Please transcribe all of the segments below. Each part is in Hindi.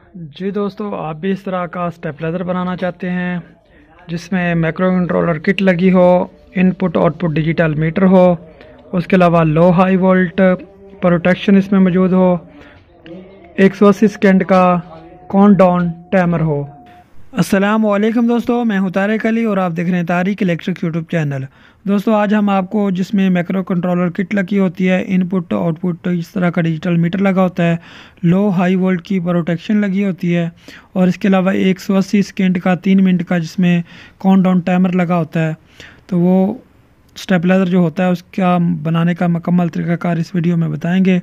जी दोस्तों, आप भी इस तरह का स्टेपलाइज़र बनाना चाहते हैं जिसमें माइक्रो कंट्रोलर किट लगी हो, इनपुट आउटपुट डिजिटल मीटर हो, उसके अलावा लो हाई वोल्ट प्रोटेक्शन इसमें मौजूद हो, 180 सेकंड का काउंटडाउन टाइमर हो। अस्सलाम वालेकुम दोस्तों, मैं हूं तारिक अली और आप देख रहे हैं तारिक इलेक्ट्रिक यूट्यूब चैनल। दोस्तों आज हम आपको जिसमें माइक्रो कंट्रोलर किट लगी होती है, इनपुट आउटपुट इस तरह का डिजिटल मीटर लगा होता है, लो हाई वोल्ट की प्रोटेक्शन लगी होती है और इसके अलावा 180 सेकंड का 3 मिनट का जिसमें काउंटडाउन टाइमर लगा होता है, तो वो स्टेबलाइज़र जो होता है उसका बनाने का मुकम्मल तरीक़ाकार इस वीडियो में बताएंगे।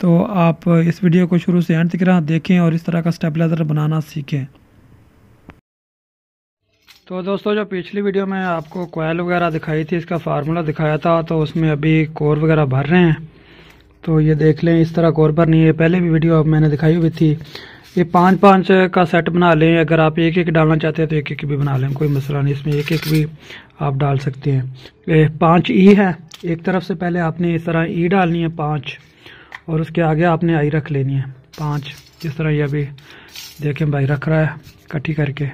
तो आप इस वीडियो को शुरू से अंत तक देखें और इस तरह का स्टेबलाइज़र बनाना सीखें। तो दोस्तों जो पिछली वीडियो में आपको कोयल वगैरह दिखाई थी, इसका फार्मूला दिखाया था, तो उसमें अभी कोर वगैरह भर रहे हैं। तो ये देख लें, इस तरह कोर भरनी है। पहले भी वीडियो मैंने दिखाई हुई थी। ये 5-5 का सेट बना लें। अगर आप एक एक डालना चाहते हैं तो एक एक भी बना लें, कोई मसला नहीं, इसमें एक एक भी आप डाल सकते हैं। ये 5 ई है एक तरफ से। पहले आपने इस तरह ई डालनी है 5 और उसके आगे आपने आई रख लेनी है 5। इस तरह ये अभी देखें भाई रख रहा है इकट्ठी करके।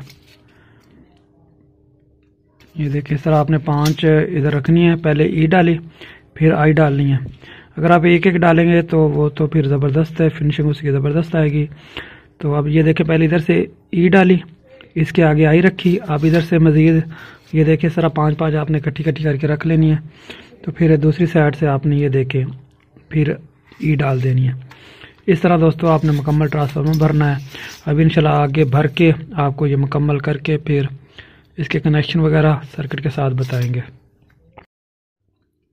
ये देखिए इस तरह आपने 5 इधर रखनी है, पहले ई डाली फिर आई डालनी है। अगर आप एक एक डालेंगे तो वो तो फिर ज़बरदस्त है, फिनिशिंग उसकी ज़बरदस्त आएगी। तो अब ये देखें, पहले इधर से ई डाली, इसके आगे आई रखी, अब इधर से मज़ीद ये देखें इस तरह 5-5 आपने इकट्ठी करके रख लेनी है। तो फिर दूसरी साइड से आपने ये देखें फिर ई डाल देनी है। इस तरह दोस्तों आपने मुकम्मल ट्रांसफार्मर भरना है। अब इंशाल्लाह आगे भर के आपको ये मुकम्मल करके फिर इसके कनेक्शन वगैरह सर्किट के साथ बताएंगे।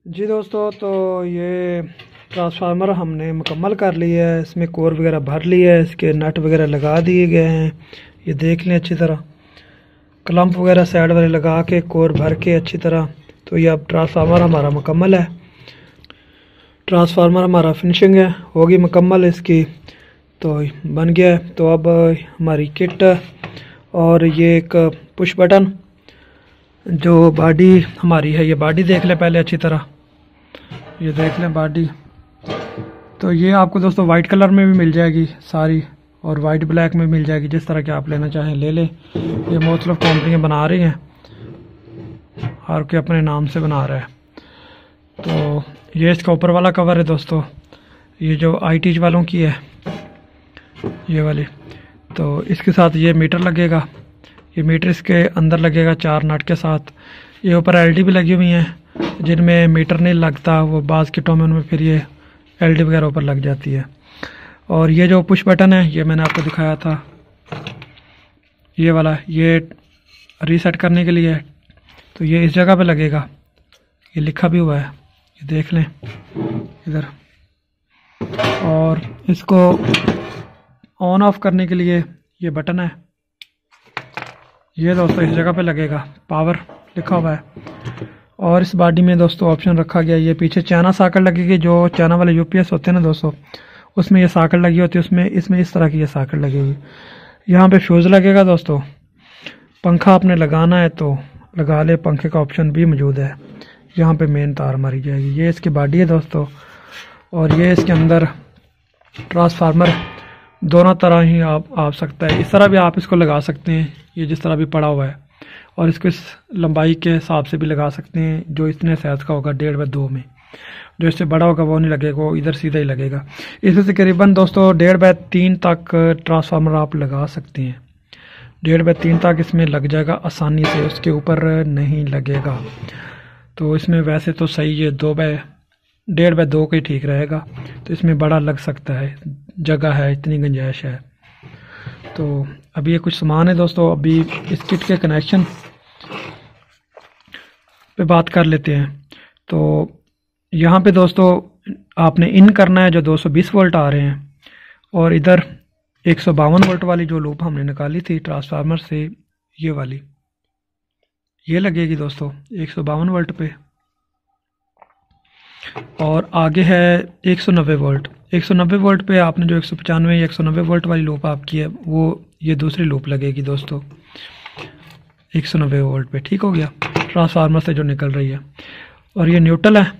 जी दोस्तों, तो ये ट्रांसफार्मर हमने मुकम्मल कर लिया है, इसमें कोर वगैरह भर लिया है, इसके नट वगैरह लगा दिए गए हैं। ये देख लें अच्छी तरह, क्लम्प वगैरह साइड वाले लगा के कोर भर के अच्छी तरह। तो ये अब ट्रांसफार्मर हमारा मुकम्मल है। ट्रांसफार्मर हमारा फिनिशिंग है, होगी मुकम्मल इसकी, तो बन गया है। तो अब हमारी किट और ये एक पुश बटन जो बॉडी हमारी है, ये बॉडी देख लें पहले अच्छी तरह। ये देख लें बॉडी, तो ये आपको दोस्तों वाइट कलर में भी मिल जाएगी सारी और वाइट ब्लैक में मिल जाएगी, जिस तरह की आप लेना चाहें ले लें। ये मुख्तलिफ कंपनियाँ बना रही हैं, हर कोई अपने नाम से बना रहा है। तो ये इसका ऊपर वाला कवर है दोस्तों, ये जो IT's वालों की है ये वाली। तो इसके साथ ये मीटर लगेगा, ये मीटर इसके अंदर लगेगा 4 नट के साथ। ये ऊपर LD भी लगी हुई हैं, जिनमें मीटर नहीं लगता, वो बाज़ किटों में उनमें फिर ये LD वगैरह ऊपर लग जाती है। और ये जो पुश बटन है ये मैंने आपको दिखाया था, ये वाला, ये रीसेट करने के लिए है। तो ये इस जगह पे लगेगा, ये लिखा भी हुआ है, ये देख लें इधर। और इसको ऑन ऑफ करने के लिए ये बटन है, ये दोस्तों इस जगह पे लगेगा, पावर लिखा हुआ है। और इस बॉडी में दोस्तों ऑप्शन रखा गया, ये पीछे चाइना साकड़ लगेगी, जो चाइना वाले UPS होते हैं ना दोस्तों, उसमें ये साकड़ लगी होती है, उसमें इसमें इस तरह की ये साकड़ लगेगी। यहाँ पे फ्यूज़ लगेगा दोस्तों। पंखा आपने लगाना है तो लगा ले, पंखे का ऑप्शन भी मौजूद है। यहाँ पे मेन तार मारी जाएगी। ये इसकी बॉडी है दोस्तों, और ये इसके अंदर ट्रांसफार्मर दोनों तरह ही आप सकता है। इस तरह भी आप इसको लगा सकते हैं, ये जिस तरह भी पड़ा हुआ है, और इसको इस लंबाई के हिसाब से भी लगा सकते हैं, जो इतने साइज का होगा 1.5x2 में। जो इससे बड़ा होगा वो नहीं लगेगा, वो इधर सीधा ही लगेगा। इसमें से करीबन दोस्तों 1.5x3 तक ट्रांसफार्मर आप लगा सकते हैं। 1.5x3 तक इसमें लग जाएगा आसानी से, उसके ऊपर नहीं लगेगा। तो इसमें वैसे तो सही है 1.5x2 का ही ठीक रहेगा, तो इसमें बड़ा लग सकता है, जगह है, इतनी गुंजाइश है। तो अभी ये कुछ सामान है दोस्तों। अभी इस किट के कनेक्शन पे बात कर लेते हैं। तो यहाँ पे दोस्तों आपने इन करना है, जो 220 वोल्ट आ रहे हैं, और इधर 152 वोल्ट वाली जो लूप हमने निकाली थी ट्रांसफार्मर से, ये वाली ये लगेगी दोस्तों 152 वोल्ट पे। और आगे है 190 वोल्ट। 190 वोल्ट पे आपने जो 195 या 190 वोल्ट वाली लूप आपकी है, वो ये दूसरी लूप लगेगी दोस्तों 190 वोल्ट पे। ठीक हो गया, ट्रांसफार्मर से जो निकल रही है। और ये न्यूट्रल है,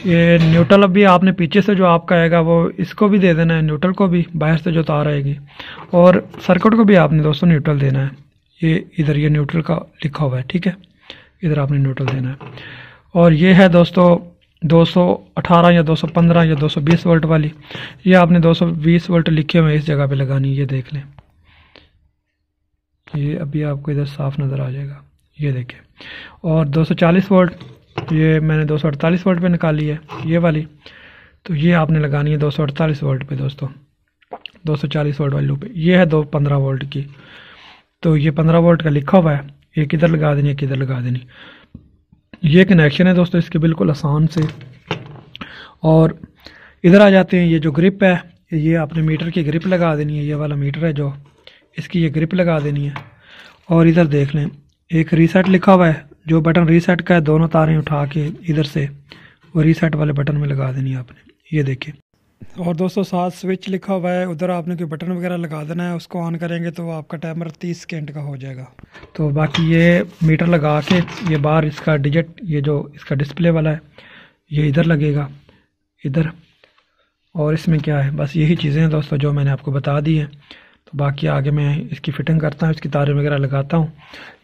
ये न्यूट्रल अभी आपने पीछे से जो आपका आएगा वो इसको भी दे देना है, न्यूट्रल को भी बाहर से जो तार आएगी, और सर्किट को भी आपने दोस्तों न्यूट्रल देना है। ये इधर ये न्यूट्रल का लिखा हुआ है, ठीक है, इधर आपने न्यूट्रल देना है। और ये है दोस्तों 218 या 215 या 220 वोल्ट वाली, ये आपने 220 वोल्ट लिखे हुए इस जगह पे लगानी है, ये देख लें, ये अभी आपको इधर साफ नज़र आ जाएगा, ये देखें। और 240 वोल्ट ये मैंने 248 वोल्ट पे निकाली है ये वाली, तो ये आपने लगानी है 248 वोल्ट पे दोस्तों, 240 वोल्ट वाली लूप पे। ये है 215 वोल्ट की, तो ये 15 वोल्ट का लिखा हुआ है, एक इधर लगा देनी एक इधर लगा देनी। ये कनेक्शन है दोस्तों इसके बिल्कुल आसान से। और इधर आ जाते हैं, ये जो ग्रिप है ये आपने मीटर की ग्रिप लगा देनी है, ये वाला मीटर है जो, इसकी ये ग्रिप लगा देनी है। और इधर देख लें एक रीसेट लिखा हुआ है, जो बटन रीसेट का है दोनों तारें उठा के इधर से वो रीसेट वाले बटन में लगा देनी है आपने, ये देखिए। और दोस्तों साथ स्विच लिखा हुआ है, उधर आपने कोई बटन वगैरह लगा देना है, उसको ऑन करेंगे तो आपका टाइमर 30 सेकेंड का हो जाएगा। तो बाकी ये मीटर लगा के ये बाहर इसका डिजिट, ये जो इसका डिस्प्ले वाला है ये इधर लगेगा इधर। और इसमें क्या है, बस यही चीज़ें हैं दोस्तों जो मैंने आपको बता दी हैं। तो बाकी आगे मैं इसकी फ़िटिंग करता हूँ, इसकी तारें वगैरह लगाता हूँ।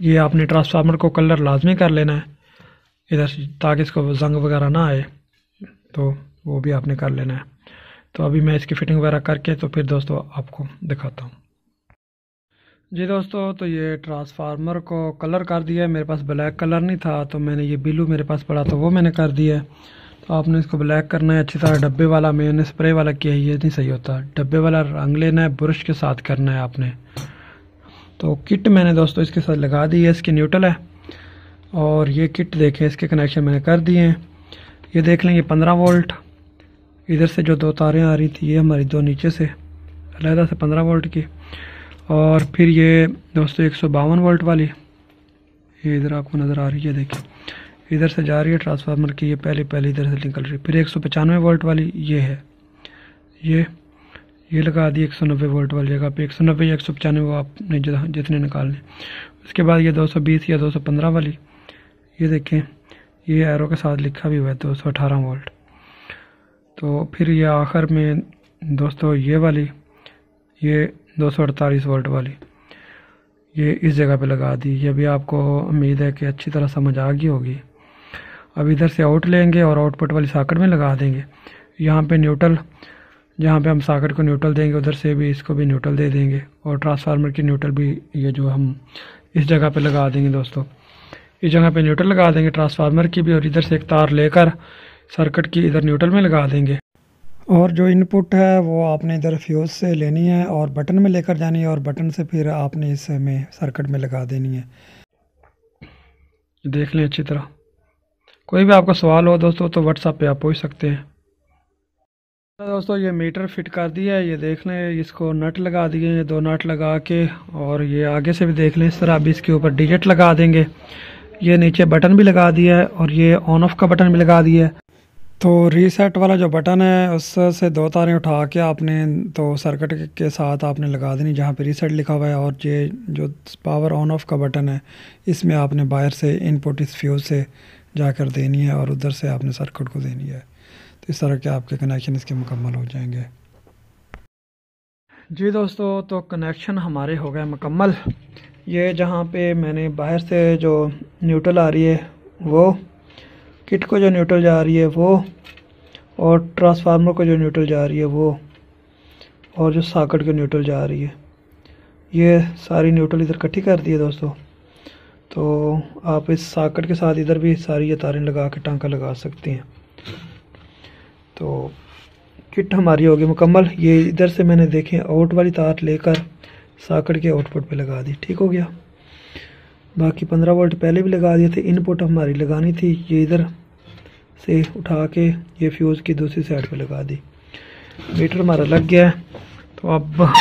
ये आपने ट्रांसफार्मर को कलर लाजमी कर लेना है इधर, ताकि इसको जंग वगैरह ना आए, तो वो भी आपने कर लेना है। तो अभी मैं इसकी फ़िटिंग वगैरह करके तो फिर दोस्तों आपको दिखाता हूँ। जी दोस्तों, तो ये ट्रांसफार्मर को कलर कर दिया है, मेरे पास ब्लैक कलर नहीं था तो मैंने ये ब्लू मेरे पास पड़ा तो वो मैंने कर दिया है। तो आपने इसको ब्लैक करना है अच्छी तरह, डब्बे वाला मैंने स्प्रे वाला किया है, ये नहीं सही होता, डब्बे वाला रंग लेना है, ब्रश के साथ करना है आपने। तो किट मैंने दोस्तों इसके साथ लगा दी है, इसकी न्यूट्रल है। और ये किट देखें, इसके कनेक्शन मैंने कर दिए हैं। ये देख लें, ये 15 वोल्ट इधर से जो दो तारें आ रही थी ये हमारी दो नीचे से अलहदा से 15 वोल्ट की। और फिर ये दोस्तों 152 वोल्ट वाली, ये इधर आपको नज़र आ रही है, देखिए इधर से जा रही है ट्रांसफार्मर की, ये पहले इधर से निकल रही है। फिर 195 वोल्ट वाली ये है, ये लगा दी 190 वोल्ट वाली जगह पे, 190 या 195 वो आपने जितने निकालने। उसके बाद ये 220 या 215 वाली, ये देखें ये एरो के साथ लिखा भी हुआ है 218 वोल्ट। तो फिर ये आखिर में दोस्तों ये वाली, ये 248 वोल्ट वाली, ये इस जगह पे लगा दी। ये भी आपको उम्मीद है कि अच्छी तरह समझ आ गई होगी। अब इधर से आउट लेंगे और आउटपुट वाली सॉकेट में लगा देंगे। यहाँ पे न्यूट्रल, जहाँ पे हम सॉकेट को न्यूट्रल देंगे उधर से भी इसको भी न्यूट्रल दे देंगे। और ट्रांसफार्मर की न्यूट्रल भी ये जो हम इस जगह पे लगा देंगे दोस्तों, इस जगह पे न्यूट्रल लगा देंगे ट्रांसफार्मर की भी। और इधर से एक तार लेकर सर्किट की इधर न्यूट्रल में लगा देंगे। और जो इनपुट है वो आपने इधर फ्यूज़ से लेनी है और बटन में लेकर जानी है, और बटन से फिर आपने इसमें सर्किट में लगा देनी है। देख लें अच्छी तरह। कोई भी आपका सवाल हो दोस्तों तो व्हाट्सएप पे आप पूछ सकते हैं। दोस्तों ये मीटर फिट कर दिया है, ये देख लें, इसको नट लगा दिए हैं, दो नट लगा के। और ये आगे से भी देख लें इस तरह, अभी इसके ऊपर डिजिट लगा देंगे। ये नीचे बटन भी लगा दिया है और ये ऑन ऑफ का बटन भी लगा दिया है। तो रीसेट वाला जो बटन है उससे दो तारें उठा के आपने तो सर्किट के साथ आपने लगा देनी जहाँ पे रीसेट लिखा हुआ है। और ये जो पावर ऑन ऑफ का बटन है इसमें आपने बाहर से इनपुट इस फ्यूज़ से जाकर देनी है और उधर से आपने सर्किट को देनी है। तो इस तरह के आपके कनेक्शन इसके मुकम्मल हो जाएंगे। जी दोस्तों, तो कनेक्शन हमारे हो गए मुकम्मल। ये जहाँ पे मैंने बाहर से जो न्यूट्रल आ रही है वो, किट को जो न्यूट्रल जा रही है वो, और ट्रांसफार्मर को जो न्यूट्रल जा रही है वो, और जो सॉकेट को न्यूट्रल जा रही है, ये सारी न्यूट्रल इधर इकट्ठी कर दी है दोस्तों। तो आप इस सॉकेट के साथ इधर भी सारी ये तारें लगा के टांका लगा सकती हैं। तो किट हमारी होगी मुकम्मल। ये इधर से मैंने देखें आउट वाली तार लेकर सॉकेट के आउटपुट पे लगा दी, ठीक हो गया। बाकी 15 वोल्ट पहले भी लगा दिए थे, इनपुट हमारी लगानी थी, ये इधर से उठा के ये फ्यूज़ की दूसरी साइड पे लगा दी। मीटर हमारा लग गया है। तो अब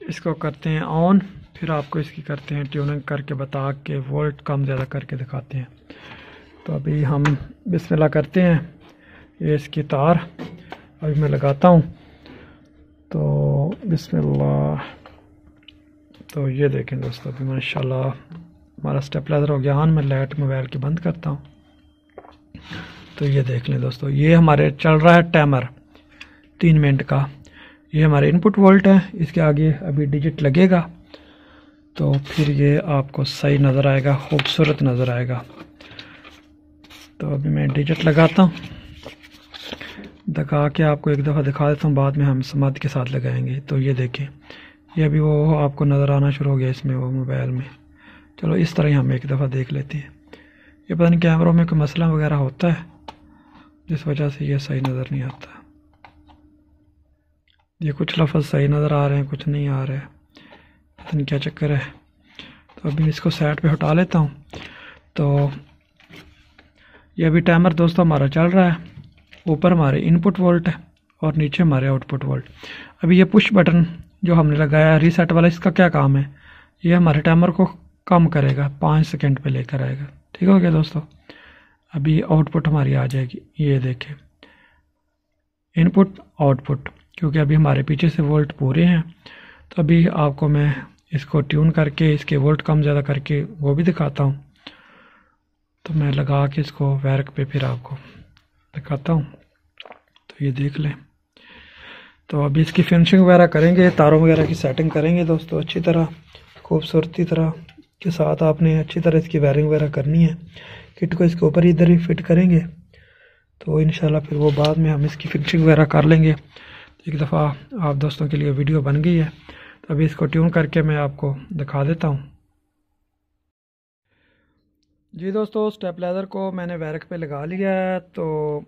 इसको करते हैं ऑन, फिर आपको इसकी करते हैं ट्यूनिंग करके बता के वोल्ट कम ज़्यादा करके दिखाते हैं। तो अभी हम बिस्मिल्लाह करते हैं। ये इसकी तार अभी मैं लगाता हूँ, तो बिस्मिल्लाह। तो ये देखें दोस्तों, अभी माशाल्लाह हमारा स्टेबलाइजर हो गया ऑन। मैं लाइट मोबाइल की बंद करता हूँ। तो ये देख लें दोस्तों, ये हमारे चल रहा है टाइमर 3 मिनट का। ये हमारे इनपुट वोल्ट है, इसके आगे अभी डिजिट लगेगा तो फिर ये आपको सही नज़र आएगा, खूबसूरत नज़र आएगा। तो अभी मैं डिजिट लगाता हूँ, लगा के आपको एक दफ़ा दिखा देता हूँ, बाद में हम समाधि के साथ लगाएंगे। तो ये देखें, ये अभी वो आपको नज़र आना शुरू हो गया इसमें, वो मोबाइल में। चलो इस तरह ही हम एक दफ़ा देख लेते हैं। ये पता नहीं कैमरों में कोई मसला वगैरह होता है जिस वजह से ये सही नज़र नहीं आता। ये कुछ लफ्ज़ सही नज़र आ रहे हैं, कुछ नहीं आ रहे, पता नहीं क्या चक्कर है। तो अभी इसको साइड पे हटा लेता हूँ। तो ये अभी टाइमर दोस्तों हमारा चल रहा है, ऊपर हमारे इनपुट वोल्ट है और नीचे हमारे आउटपुट वोल्ट। अभी ये पुश बटन जो हमने लगाया है रीसेट वाला, इसका क्या काम है, ये हमारे टाइमर को कम करेगा, 5 सेकंड पे लेकर आएगा। ठीक हो गया दोस्तों। अभी आउटपुट हमारी आ जाएगी, ये देखें, इनपुट आउटपुट, क्योंकि अभी हमारे पीछे से वोल्ट पूरे हैं। तो अभी आपको मैं इसको ट्यून करके इसके वोल्ट कम ज़्यादा करके वो भी दिखाता हूँ। तो मैं लगा के इसको वैरक पे फिर आपको दिखाता हूँ, तो ये देख लें। तो अभी इसकी फिनिशिंग वगैरह करेंगे, तारों वगैरह की सेटिंग करेंगे दोस्तों अच्छी तरह, खूबसूरती तरह के साथ आपने अच्छी तरह इसकी वायरिंग वगैरह करनी है। किट को इसके ऊपर इधर ही फिट करेंगे, तो इंशाल्लाह फिर वो बाद में हम इसकी फिनिशिंग वगैरह कर लेंगे। एक दफ़ा आप दोस्तों के लिए वीडियो बन गई है, तो अभी इसको ट्यून करके मैं आपको दिखा देता हूँ। जी दोस्तों, स्टेबलाइज़र को मैंने वैरक पे लगा लिया है। तो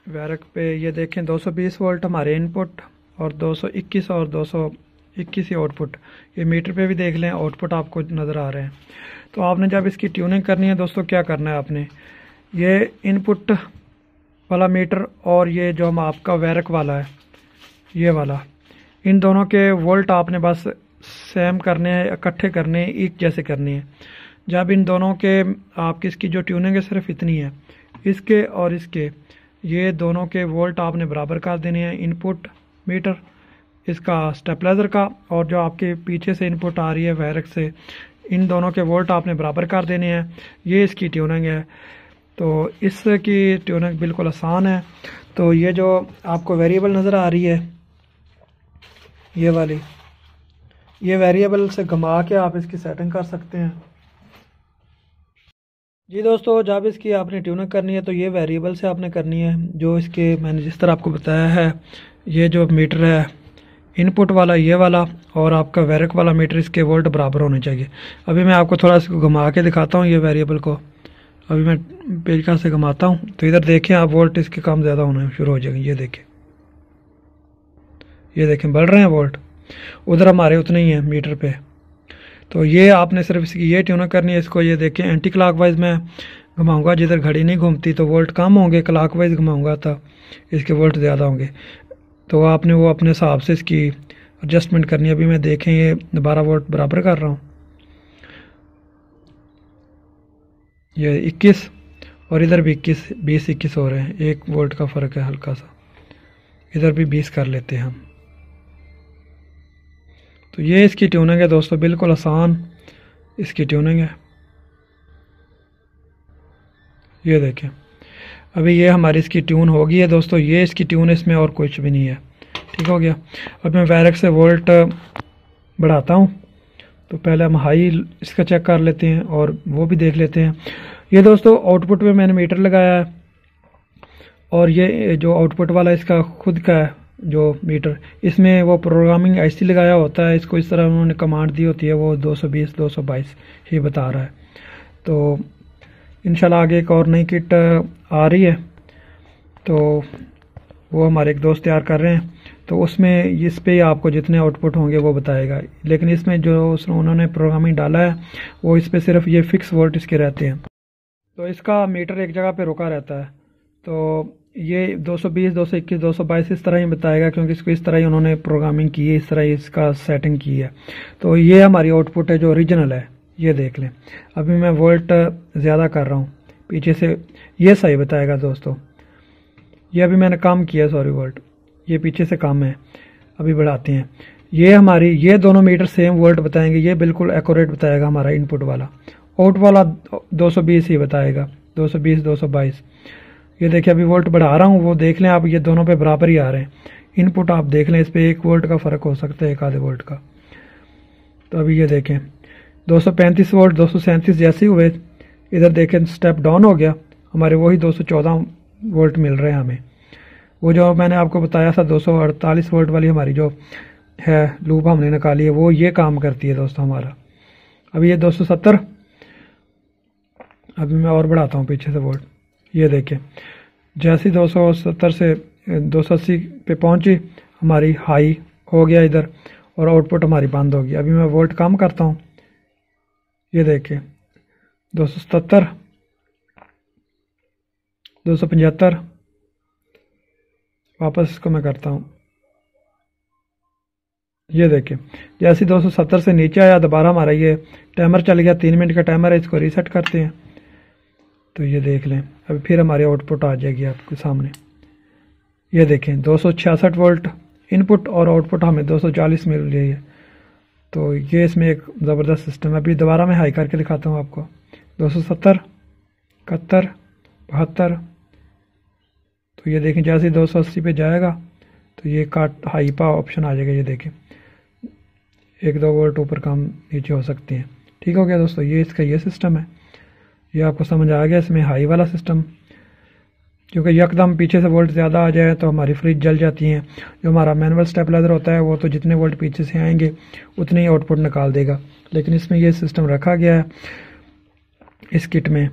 वैरक पे ये देखें 220 वोल्ट हमारे इनपुट और 221 और 221 ही आउटपुट। ये मीटर पे भी देख लें, आउटपुट आपको नज़र आ रहे हैं। तो आपने जब इसकी ट्यूनिंग करनी है दोस्तों, क्या करना है आपने, ये इनपुट वाला मीटर और ये जो हम आपका वैरक वाला है ये वाला, इन दोनों के वोल्ट आपने बस सेम करने हैं, इकट्ठे करने हैं, एक जैसे करनी है। जब इन दोनों के आपकी इसकी जो ट्यूनिंग है सिर्फ इतनी है, इसके और इसके, ये दोनों के वोल्ट आपने बराबर कर देने हैं। इनपुट मीटर इसका स्टेबलाइज़र का और जो आपके पीछे से इनपुट आ रही है वैरक से, इन दोनों के वोल्ट आपने बराबर कर देने हैं। ये इसकी ट्यूनिंग है। तो इसकी ट्यूनिंग बिल्कुल आसान है। तो ये जो आपको वेरिएबल नज़र आ रही है ये वाली, ये वेरिएबल से घुमा के आप इसकी सेटिंग कर सकते हैं। जी दोस्तों, जब इसकी आपने ट्यूनिंग करनी है तो ये वेरिएबल से आपने करनी है, जो इसके मैंने जिस तरह आपको बताया है। ये जो मीटर है इनपुट वाला ये वाला और आपका वैरक वाला मीटर, इसके वोल्ट बराबर होने चाहिए। अभी मैं आपको थोड़ा इसको घुमा के दिखाता हूँ ये वेरिएबल को। अभी मैं पेचकस से घुमाता हूँ तो इधर देखें आप, वोल्ट इसके कम ज़्यादा होने शुरू हो जाएंगे। ये देखें बढ़ रहे हैं वोल्ट, उधर हमारे उतने ही हैं मीटर पे। तो ये आपने सिर्फ इसकी ये ट्यूनिंग करनी है। इसको ये देखें एंटी क्लॉकवाइज मैं घुमाऊंगा, जिधर घड़ी नहीं घूमती तो वोल्ट कम होंगे, क्लॉकवाइज घुमाऊंगा तो इसके वोल्ट ज़्यादा होंगे। तो आपने वो अपने हिसाब से इसकी एडजस्टमेंट करनी है। अभी मैं देखें ये 12 वोल्ट बराबर कर रहा हूँ, ये 21 और इधर भी 20-21 हो रहे हैं, 1 वोल्ट का फ़र्क है हल्का सा। इधर भी 20 कर लेते हैं हम। तो ये इसकी ट्यूनिंग है दोस्तों, बिल्कुल आसान इसकी ट्यूनिंग है। ये देखें अभी ये हमारी इसकी ट्यून हो गई है दोस्तों। ये इसकी ट्यून, इसमें और कुछ भी नहीं है। ठीक हो गया। अब मैं वैरक से वोल्ट बढ़ाता हूँ। तो पहले हम हाई इसका चेक कर लेते हैं और वो भी देख लेते हैं। ये दोस्तों आउटपुट में मैंने मीटर लगाया है और ये जो आउटपुट वाला इसका खुद का है जो मीटर, इसमें वो प्रोग्रामिंग ऐसी लगाया होता है। इसको इस तरह उन्होंने कमांड दी होती है, वो 220 222 ही बता रहा है। तो इंशाल्लाह आगे एक और नई किट आ रही है, तो वो हमारे एक दोस्त तैयार कर रहे हैं। तो उसमें इस पे आपको जितने आउटपुट होंगे वो बताएगा, लेकिन इसमें जो उन्होंने प्रोग्रामिंग डाला है वो इस पे सिर्फ ये फिक्स वोल्ट इसके रहते हैं। तो इसका मीटर एक जगह पे रुका रहता है। तो ये 220 221 222 इस तरह ही बताएगा, क्योंकि इसको इस तरह ही उन्होंने प्रोग्रामिंग की है, इस तरह ही इसका सेटिंग की है। तो ये हमारी आउटपुट है जो ओरिजिनल है। ये देख लें, अभी मैं वोल्ट ज़्यादा कर रहा हूँ पीछे से, ये सही बताएगा दोस्तों। ये अभी मैंने कम किया, सॉरी वोल्ट, ये पीछे से कम है, अभी बढ़ाते हैं। ये हमारी ये दोनों मीटर सेम वोल्ट बताएंगे, ये बिल्कुल एक्यूरेट बताएगा हमारा इनपुट वाला। आउट वाला 220 ही बताएगा, 220 222। ये देखिए अभी वोल्ट बढ़ा रहा हूँ, वो देख लें आप, ये दोनों पे बराबर ही आ रहे हैं। इनपुट आप देख लें, इस पे 1 वोल्ट का फ़र्क हो सकता है, 1 आधे वोल्ट का। तो अभी ये देखें 235 वोल्ट 237 जैसे ही हुए, इधर देखें स्टेप डाउन हो गया, हमारे वही 214 वोल्ट मिल रहे हैं हमें। वो जो मैंने आपको बताया था 248 वोल्ट वाली हमारी जो है लूप हमने निकाली है, वो ये काम करती है दोस्तों हमारा। अभी ये 270, अभी मैं और बढ़ाता हूँ पीछे से वोल्ट। ये देखें जैसे ही 270 से 280 पे पहुंची, हमारी हाई हो गया इधर, और आउटपुट हमारी बंद होगी। अभी मैं वोल्ट कम करता हूँ, ये देखें 277, 275, वापस इसको मैं करता हूँ। ये देखें जैसे 270 से नीचे आया, दोबारा हमारा ये टाइमर चल गया, 3 मिनट का टाइमर है, इसको रीसेट करते हैं। तो ये देख लें अभी फिर हमारी आउटपुट आ जाएगी आपके सामने। ये देखें 266 वोल्ट इनपुट और आउटपुट हमें 240 मिल रही है। तो ये इसमें एक ज़बरदस्त सिस्टम है। अभी दोबारा मैं हाई करके दिखाता हूँ आपको। 270, 71, 72। तो ये देखें जैसे 280 पे जाएगा तो ये काट हाई पा ऑप्शन आ जाएगा। ये देखें 1-2 वोल्ट ऊपर कम नीचे हो सकते हैं। ठीक हो गया दोस्तों, ये इसका ये सिस्टम है। ये आपको समझ आ गया इसमें हाई वाला सिस्टम, क्योंकि यकदम पीछे से वोल्ट ज़्यादा आ जाए तो हमारी फ्रिज जल जाती हैं। जो हमारा मैनुअल स्टेबलाइजर होता है वो तो जितने वोल्ट पीछे से आएंगे उतने ही आउटपुट निकाल देगा, लेकिन इसमें ये सिस्टम रखा गया है इस किट में।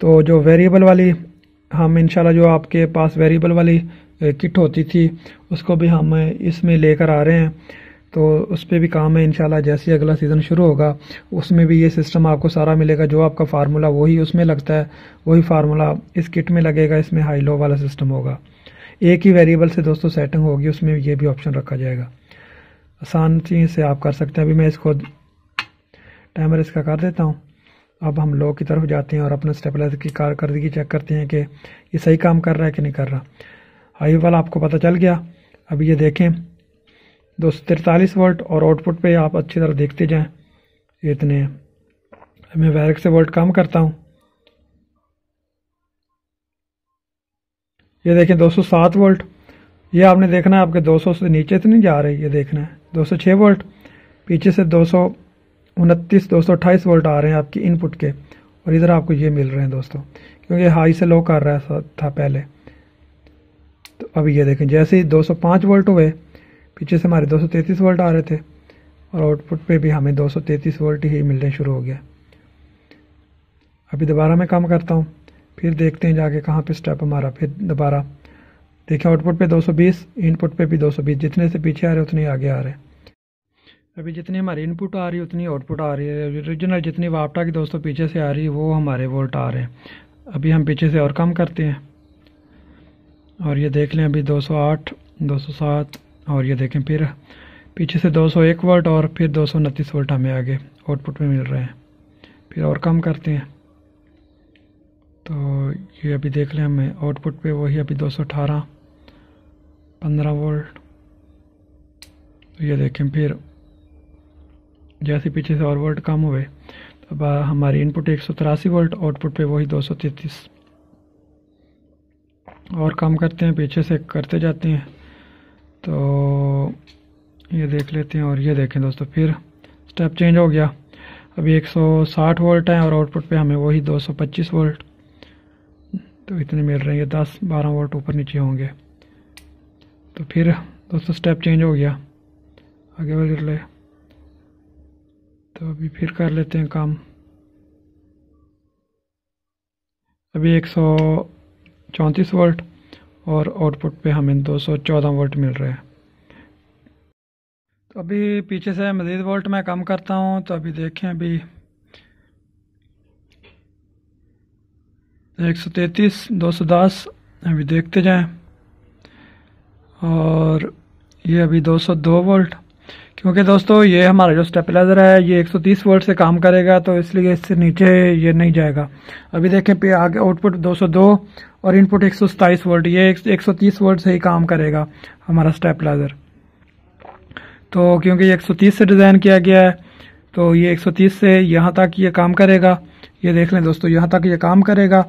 तो जो वेरिएबल वाली हम इंशाल्लाह जो आपके पास वेरिएबल वाली किट होती थी उसको भी हम इसमें लेकर आ रहे हैं, तो उस पर भी काम है इंशाल्लाह। जैसे अगला सीज़न शुरू होगा उसमें भी ये सिस्टम आपको सारा मिलेगा। जो आपका फार्मूला वही उसमें लगता है, वही फार्मूला इस किट में लगेगा। इसमें हाई लो वाला सिस्टम होगा, एक ही वेरिएबल से दोस्तों सेटिंग होगी, उसमें ये भी ऑप्शन रखा जाएगा। आसान चीज़ से आप कर सकते हैं। अभी मैं इसको टाइमर इसका कर देता हूँ। अब हम लो की तरफ जाते हैं और अपने स्टेबलाइजर की कारकर्दगी चेक करते हैं कि ये सही काम कर रहा है कि नहीं कर रहा। हाई वाला आपको पता चल गया। अभी ये देखें 243 वोल्ट और आउटपुट पे आप अच्छी तरह देखते जाएं, ये इतने हैं। मैं वैरिक से वोल्ट कम करता हूँ। ये देखें 207 वोल्ट, ये आपने देखना है आपके 200 से नीचे तो नहीं जा रही, ये देखना है 206 वोल्ट, पीछे से 229 228 वोल्ट आ रहे हैं आपकी इनपुट के, और इधर आपको ये मिल रहे हैं दोस्तों, क्योंकि हाई से लो कर रहा था पहले। तो अभी ये देखें जैसे ही 205 वोल्ट हुए, पीछे से हमारे 233 वोल्ट आ रहे थे और आउटपुट पे भी हमें 233 वोल्ट ही मिलने शुरू हो गया। अभी दोबारा मैं कम करता हूँ, फिर देखते हैं जाके कहाँ पे स्टेप हमारा। फिर दोबारा देखें आउटपुट पे 220, इनपुट पे भी 220, जितने से पीछे आ रहे उतने आगे आ रहे हैं। अभी जितनी हमारी इनपुट आ रही है उतनी आउटपुट आ रही है। ओरिजिनल जितनी वापटा की दोस्तों पीछे से आ रही है वो हमारे वोल्ट आ रहे हैं। अभी हम पीछे से और कम करते हैं और ये देख लें अभी 208, 207, और ये देखें फिर पीछे से 201 वोल्ट और फिर 229 वोल्ट हमें आगे आउटपुट में मिल रहे हैं। फिर और कम करते हैं तो ये अभी देख लें हमें आउटपुट पे वही अभी 218, 15 वोल्ट। तो ये देखें फिर जैसे पीछे से और वोल्ट कम हुए तो अब हमारी इनपुट 183 वोल्ट, आउटपुट पे वही 233। और कम करते हैं, पीछे से करते जाते हैं तो ये देख लेते हैं। और ये देखें दोस्तों फिर स्टेप चेंज हो गया। अभी 160 वोल्ट है और आउटपुट पे हमें वही 225 वोल्ट, तो इतने मिल रहे हैं। ये 10-12 वोल्ट ऊपर नीचे होंगे। तो फिर दोस्तों स्टेप चेंज हो गया, आगे बढ़ ले। तो अभी फिर कर लेते हैं काम। अभी 134 वोल्ट और आउटपुट पे हमें 214 वोल्ट मिल रहे हैं। तो अभी पीछे से मज़ीद वोल्ट मैं कम करता हूँ। तो अभी देखें अभी 133, 210 अभी देखते जाएं। और ये अभी 202 वोल्ट, क्योंकि दोस्तों ये हमारा जो स्टेबलाइजर है ये 130 वोल्ट से काम करेगा, तो इसलिए इससे नीचे ये नहीं जाएगा। अभी देखें पे आगे आउटपुट 202 और इनपुट 127 वोल्ट, ये 130 वोल्ट से ही काम करेगा हमारा स्टेबलाइजर। तो क्योंकि ये 130 से डिज़ाइन किया गया है तो ये 130 से यहाँ तक ये काम करेगा। ये देख लें दोस्तों यहाँ तक ये काम करेगा।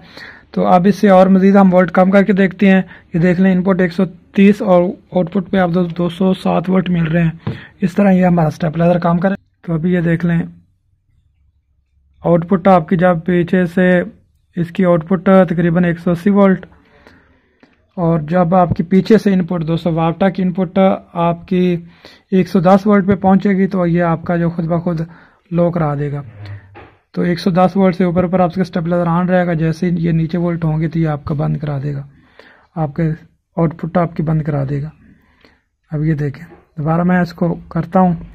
तो अब इससे और मज़ीद हम वोल्ट कम करके देखते हैं। ये देख लें, इनपुट 130 और आउटपुट पे आप 207 वोल्ट मिल रहे हैं। इस तरह ये हमारा स्टेबलाइजर काम करे। तो अभी ये देख लें, आउटपुट आपकी जब पीछे से इसकी आउटपुट तकरीबन 180 वोल्ट, और जब आपकी पीछे से इनपुट 200 वाट की इनपुट आपकी 110 वोल्ट पे पहुंचेगी तो ये आपका जो खुद ब खुद लो करा देगा। तो 110 वोल्ट से ऊपर पर आपका स्टेबलाइजर ऑन रहेगा, जैसे ही ये नीचे वोल्ट होंगे तो ये आपका बंद करा देगा, आपके आउटपुट आपकी बंद करा देगा। अब ये देखें, दोबारा मैं इसको करता हूँ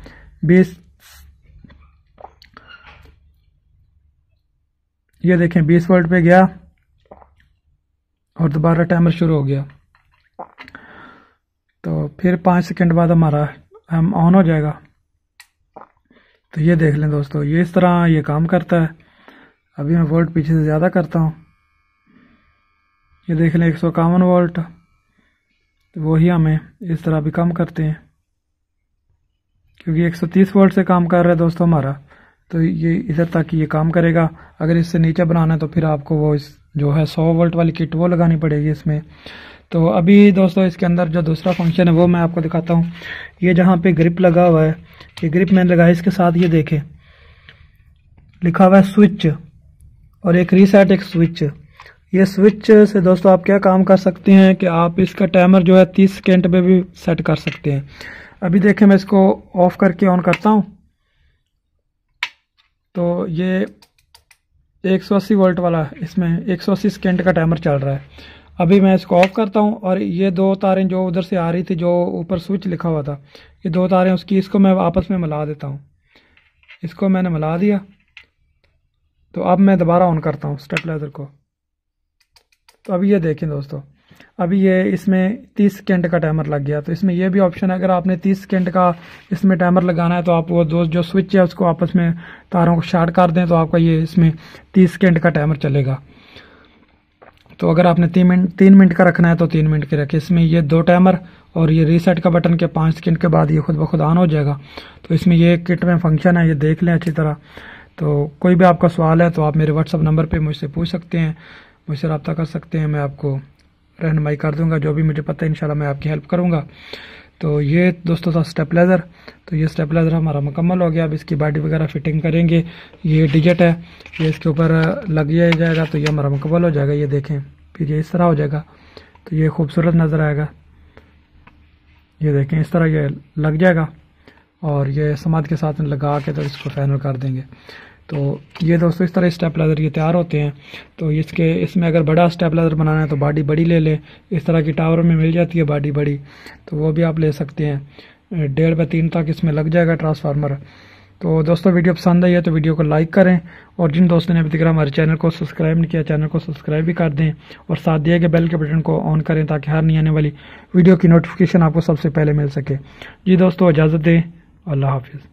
20, ये देखें 20 वोल्ट पे गया और दोबारा टाइमर शुरू हो गया। तो फिर 5 सेकंड बाद हमारा हम ऑन हो जाएगा। तो ये देख लें दोस्तों, ये इस तरह ये काम करता है। अभी मैं वोल्ट पीछे से ज़्यादा करता हूँ, ये देख लें 151 वोल्ट, तो वही हमें इस तरह भी कम करते हैं, क्योंकि 130 वोल्ट से काम कर रहा है दोस्तों हमारा, तो ये इधर तक ये काम करेगा। अगर इससे नीचे बनाना है तो फिर आपको वो इस जो है 100 वोल्ट वाली किट वो लगानी पड़ेगी इसमें। तो अभी दोस्तों इसके अंदर जो दूसरा फंक्शन है वो मैं आपको दिखाता हूँ। ये जहाँ पे ग्रिप लगा हुआ है, ये ग्रिप मैंने लगाया, इसके साथ ये देखें लिखा हुआ है स्विच और एक रीसेट एक स्विच। ये स्विच से दोस्तों आप क्या काम कर सकते हैं कि आप इसका टाइमर जो है 30 सेकेंड पे भी सेट कर सकते हैं। अभी देखें, मैं इसको ऑफ करके ऑन करता हूँ तो ये 180 वोल्ट वाला, इसमें 180 सेकेंड का टाइमर चल रहा है। अभी मैं इसको ऑफ करता हूँ और ये दो तारें जो उधर से आ रही थी, जो ऊपर स्विच लिखा हुआ था, ये दो तारें उसकी, इसको मैं आपस में मिला देता हूँ। इसको मैंने मिला दिया। तो अब मैं दोबारा ऑन करता हूँ स्टेबलाइजर को। तो अभी ये देखें दोस्तों, अभी ये इसमें 30 सेकेंड का टाइमर लग गया। तो इसमें यह भी ऑप्शन है, अगर आपने 30 सेकेंड का इसमें टाइमर लगाना है तो आप वो दो जो स्विच है उसको आपस में तारों को शॉर्ट कर दें तो आपका ये इसमें 30 सेकेंड का टाइमर चलेगा। तो अगर आपने 3 मिनट का रखना है तो 3 मिनट के रखें। इसमें ये 2 टाइमर और ये रीसेट का बटन के 5 सेकेंड के बाद ये खुद ब खुद ऑन हो जाएगा। तो इसमें ये किट में फंक्शन है, ये देख लें अच्छी तरह। तो कोई भी आपका सवाल है तो आप मेरे व्हाट्सअप नंबर पे मुझसे पूछ सकते हैं, मुझसे रब्ता कर सकते हैं, मैं आपको रहनुमाई कर दूंगा, जो भी मुझे पता है इंशाल्लाह मैं आपकी हेल्प करूंगा। तो ये दोस्तों था स्टेबलाइजर। तो ये स्टेबलाइजर हमारा मुकम्मल हो गया। अब इसकी बॉडी वगैरह फिटिंग करेंगे। ये डिजिट है, ये इसके ऊपर लग जाएगा तो ये हमारा मुकम्मल हो जाएगा। ये देखें, फिर ये इस तरह हो जाएगा, तो ये खूबसूरत नज़र आएगा। ये देखें इस तरह ये लग जाएगा और ये समाद के साथ लगा के तो इसको फाइनल कर देंगे। तो ये दोस्तों इस तरह स्टेबलाइजर ये तैयार होते हैं। तो इसमें अगर बड़ा स्टेबलाइजर बनाना है तो बॉडी बड़ी ले लें, इस तरह की टावर में मिल जाती है बॉडी बड़ी, तो वो भी आप ले सकते हैं। 1.5 बाय 3 तक इसमें लग जाएगा ट्रांसफार्मर। तो दोस्तों वीडियो पसंद आई है तो वीडियो को लाइक करें, और जिन दोस्तों ने अभी तक हमारे चैनल को सब्सक्राइब नहीं किया, चैनल को सब्सक्राइब भी कर दें और साथ दिए गए बेल के बटन को ऑन करें ताकि हर नई आने वाली वीडियो की नोटिफिकेशन आपको सबसे पहले मिल सके। जी दोस्तों, इजाज़त दें, अल्लाह हाफिज़।